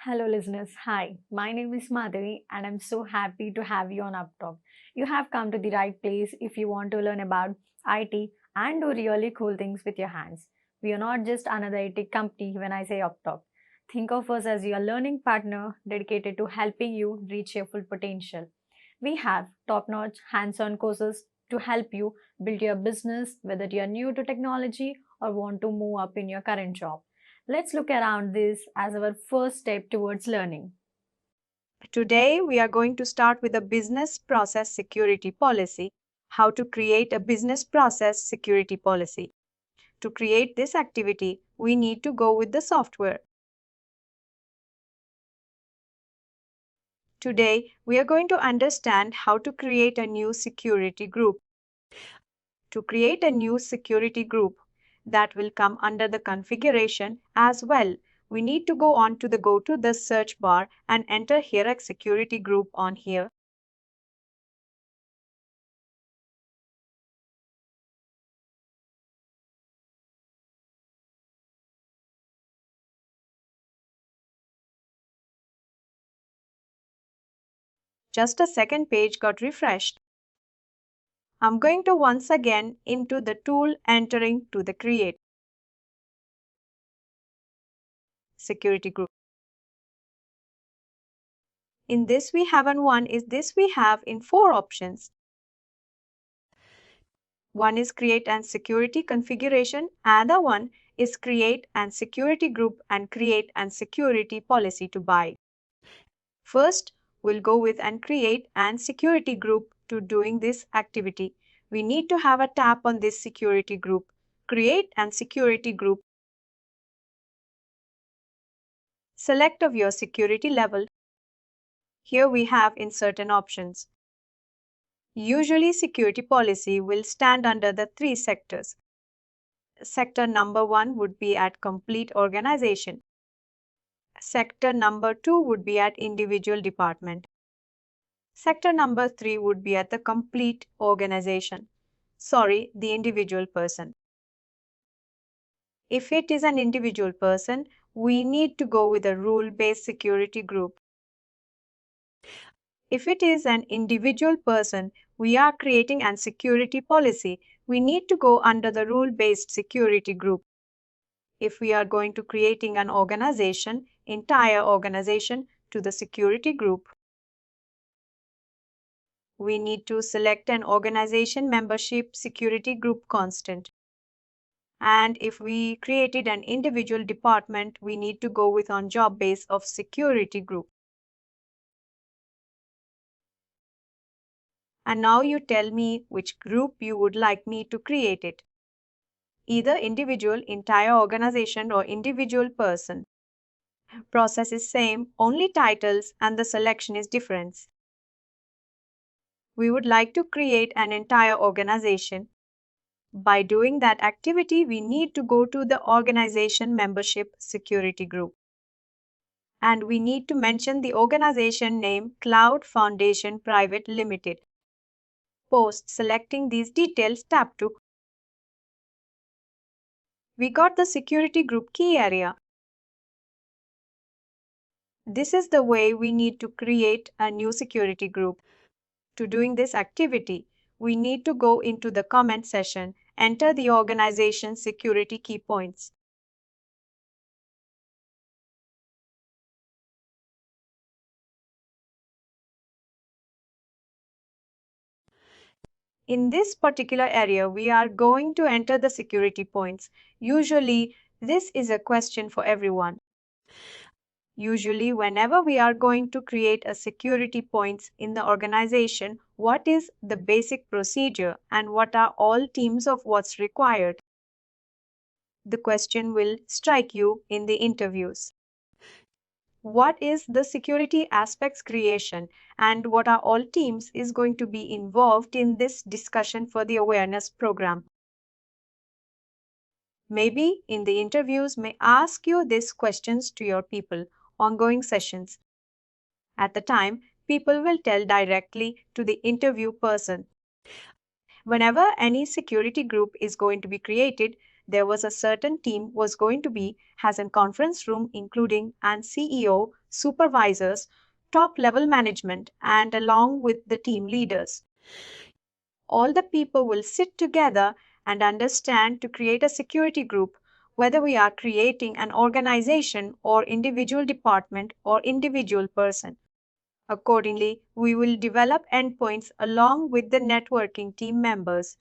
Hello, listeners. Hi, my name is Madhavi, and I'm so happy to have you on UppTalk. You have come to the right place if you want to learn about IT and do really cool things with your hands. We are not just another IT company when I say UppTalk. Think of us as your learning partner dedicated to helping you reach your full potential. We have top notch hands on courses to help you build your business, whether you are new to technology or want to move up in your current job. Let's look around this as our first step towards learning. Today, we are going to start with a business process security policy. How to create a business process security policy. To create this activity, we need to go with the software. Today, we are going to understand how to create a new security group. To create a new security group that will come under the configuration as well, we need to go on to the search bar and enter here a security group on here. Just a second page got refreshed. I'm going to once again into the tool entering to the create security group. In this we have and one is this we have in four options. One is create and security configuration, other one is create and security group and create and security policy to buy. First, we'll go with and create and security group. To doing this activity, we need to have a tap on this security group, create and security group. Select of your security level. Here we have in certain options. Usually security policy will stand under the three sectors. Sector number 1 would be at complete organization. Sector number 2 would be at individual department. Sector number 3 would be at the complete organization. Sorry, the individual person. If it is an individual person, we need to go with a rule-based security group. If it is an individual person, we are creating an security policy. We need to go under the rule-based security group. If we are going to creating an organization, entire organization to the security group, we need to select an organization membership security group constant. And if we created an individual department, we need to go with on job base of security group. And now you tell me which group you would like me to create it. Either individual, entire organization or individual person. Process is same, only titles and the selection is different. We would like to create an entire organization. By doing that activity, we need to go to the organization membership security group. And we need to mention the organization name Cloud Foundation Private Limited. Post selecting these details, tap to. We got the security group key area. This is the way we need to create a new security group. To doing this activity, we need to go into the comment section, enter the organization security key points. In this particular area, we are going to enter the security points. Usually, this is a question for everyone. Usually, whenever we are going to create a security points in the organization, what is the basic procedure and what are all teams of what's required? The question will strike you in the interviews. What is the security aspects creation and what are all teams is going to be involved in this discussion for the awareness program. Maybe in the interviews may ask you these questions to your people, ongoing sessions. At the time, people will tell directly to the interview person. Whenever any security group is going to be created, there was a certain team was going to be has a conference room including an CEO, supervisors, top level management, and along with the team leaders. All the people will sit together and understand to create a security group, whether we are creating an organization or individual department or individual person. Accordingly, we will develop endpoints along with the networking team members.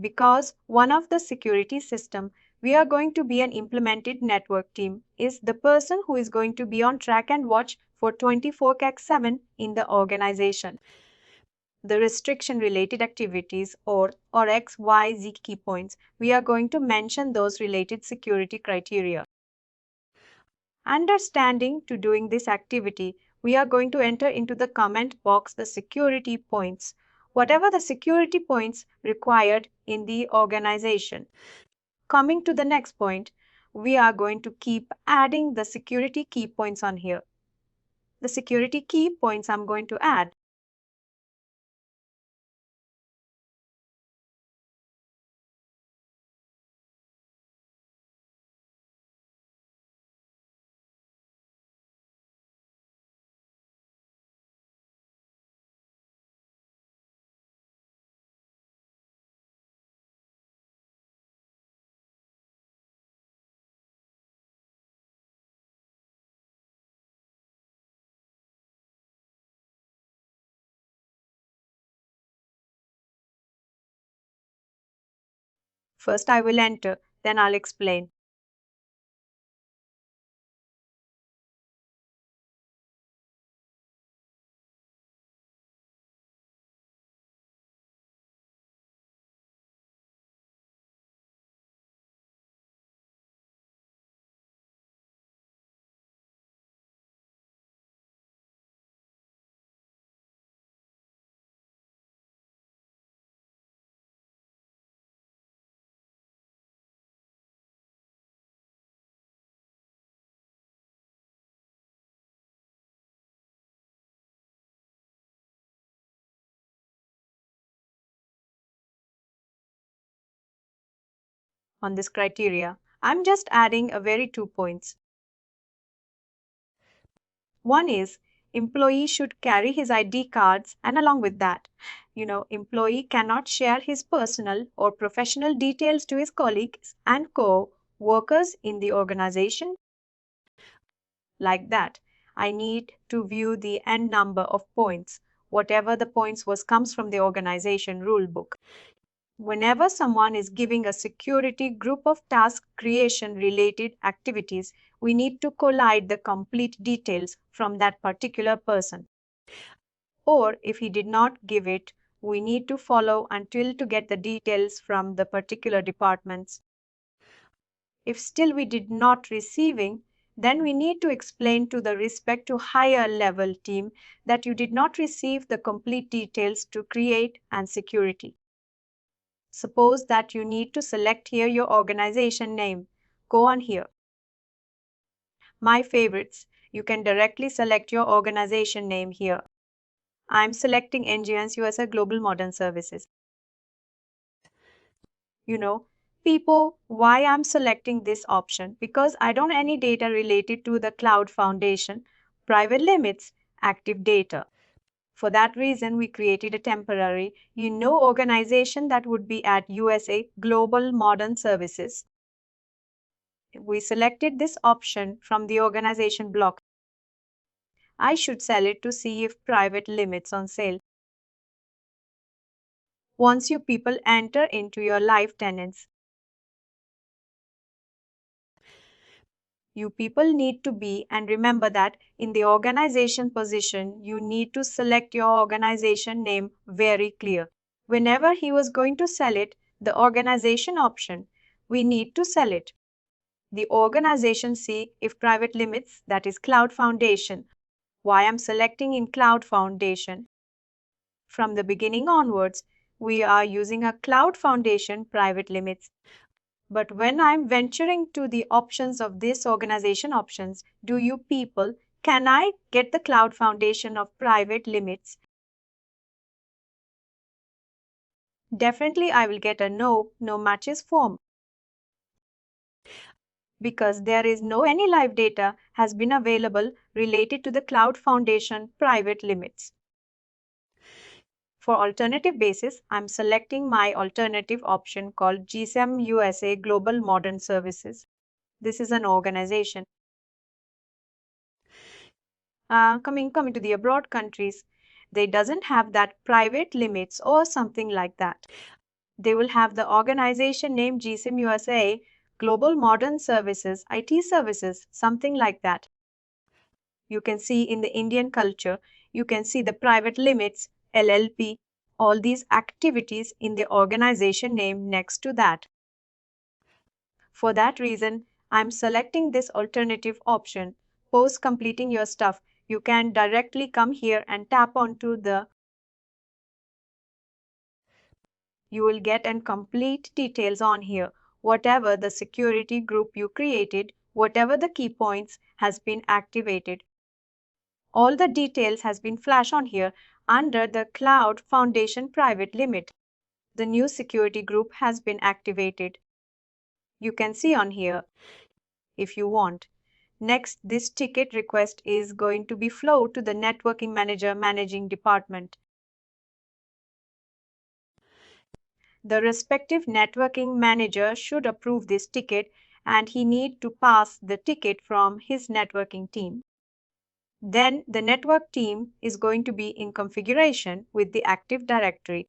Because one of the security system we are going to be an implemented network team is the person who is going to be on track and watch for 24/7 in the organization. The restriction related activities or XYZ key points, we are going to mention those related security criteria. Understanding to doing this activity, we are going to enter into the comment box the security points, whatever the security points required in the organization. Coming to the next point, we are going to keep adding the security key points on here. The security key points I'm going to add. First I will enter, then I'll explain. On this criteria, I'm just adding a very 2 points. One is employee should carry his ID cards, and along with that, employee cannot share his personal or professional details to his colleagues and co-workers in the organization. Like that, I need to view the n number of points, whatever the points was comes from the organization rule book. Whenever someone is giving a security group of task creation related activities, we need to collide the complete details from that particular person. Or if he did not give it, we need to follow until to get the details from the particular departments. If still we did not receiving, then we need to explain to the respect to higher level team that you did not receive the complete details to create and security. Suppose that you need to select here your organization name. Go on here. My favorites. You can directly select your organization name here. I'm selecting NGN's USA Global Modern Services. People, why I'm selecting this option? Because I don't have any data related to the Cloud Foundation, private limits, active data. For that reason, we created a temporary, organization that would be at USA Global Modern Services. We selected this option from the organization block. I should sell it to see if private limits on sale. Once you people enter into your live tenants, you people need to be and remember that in the organization position, you need to select your organization name very clear. Whenever he was going to sell it, the organization option, we need to sell it. The organization see if private limits, that is Cloud Foundation. Why I'm selecting in Cloud Foundation? From the beginning onwards, we are using a Cloud Foundation private limits. But when I'm venturing to the options of this organization options, do you people, can I get the Cloud Foundation of private limits? Definitely I will get a no matches form, because there is no any live data has been available related to the Cloud Foundation private limits. For alternative basis, I'm selecting my alternative option called GSM USA Global Modern Services. This is an organization. Coming to the abroad countries, they doesn't have that private limits or something like that. They will have the organization name GSM USA Global Modern Services, IT Services, something like that. You can see in the Indian culture, you can see the private limits, LLP, all these activities in the organization name next to that. For that reason, I'm selecting this alternative option. Post completing your stuff, you can directly come here and tap onto you will get and complete details on here. Whatever the security group you created, whatever the key points has been activated. All the details has been flashed on here under the Cloud Foundation private limit. The new security group has been activated. You can see on here if you want. Next, this ticket request is going to be flowed to the networking manager managing department. The respective networking manager should approve this ticket, and he need to pass the ticket from his networking team. Then the network team is going to be in configuration with the Active Directory.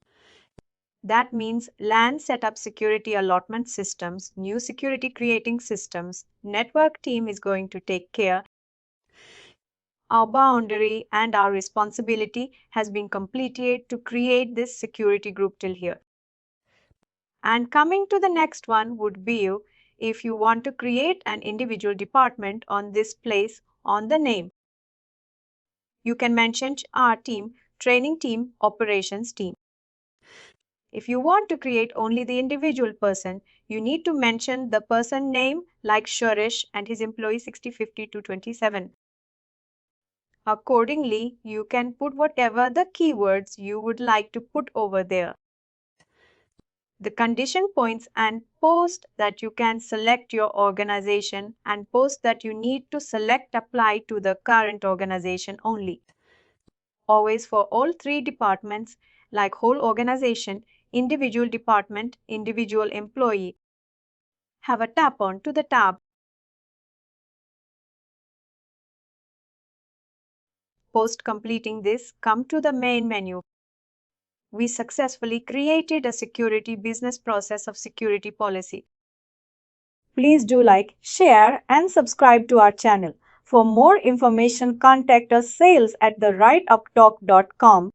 That means LAN setup security allotment systems, new security creating systems, network team is going to take care. Our boundary and our responsibility has been completed to create this security group till here. And coming to the next one would be if you want to create an individual department on this place on the name. You can mention our team, training team, operations team. If you want to create only the individual person, you need to mention the person name like Suresh and his employee 6050 to 27. Accordingly, you can put whatever the keywords you would like to put over there. The condition points and post that you can select your organization and post that you need to select apply to the current organization only. Always for all three departments like whole organization, individual department, individual employee. Have a tap on to the tab. Post completing this, come to the main menu. We successfully created a security business process of security policy. Please do like, share, and subscribe to our channel. For more information, contact us sales@therightuptalk.com.